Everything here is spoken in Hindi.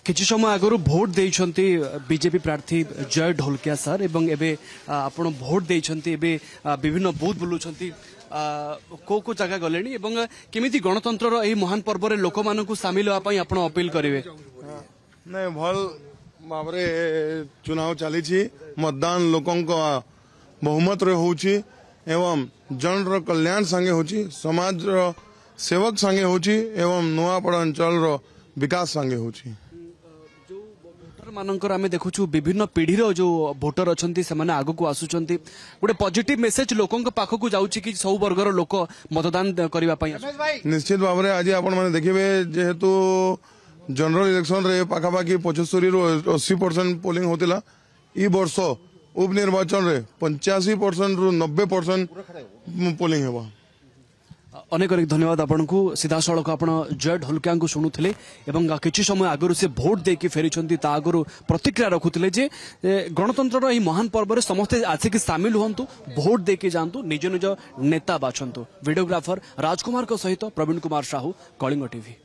किछि समय आगु भोट देइछन्ति बीजेपी प्रार्थी जय ढोलकिया सर एवं एबे आपण भोट देइछन्ति एबे विभिन्न बूथ बुलुछन्ति को जगह गलेनी एवं केमिति गणतंत्र रो एही महान पर्व रे लोक मानकु शामिल होआ पई आपण अपील करिवे। नहीं भल भावरे चुनाव चली मतदान लोकं बहुमत रे होची एवं जन रो कल्याण संगे होची समाज रो सेवक संगे होची एवं नुआपड़ा अंचल रो विकास संगे होची। मानकर आमे देखुछु विभिन्न पीढ़ीर जो भोटर अछंती सेमाने आगु को आसुचंती गोटे पॉजिटिव मेसेज लोकन के पाखो को जाउची कि सब वर्गर लोक मतदान करिवा पई। निश्चित भाव में आज आपण माने देखिबे जेहेतु जनरल इलेक्शन रे पाखापाखि 75 रु 80% पोलिंग होतिला ई वर्ष उपनिर्वाचन रे 85% रु 90% पोलिंग हेबा। अनेक अनेक धन्यवाद आपन को सीधा सड़क आपण जय ढोलकिया को शुणुले एवं किछि समय आगु से भोट देकी फेरिछंती ता आगु प्रतिक्रिया रखुले जे गणतंत्र यही महान पर्व रे समस्ते आसिक सामिल हुंतु भोट देके जानतु निज निज नेता बाछंतु। वीडियोग्राफर राजकुमार सहित प्रवीण कुमार साहू कलिंग टीवी।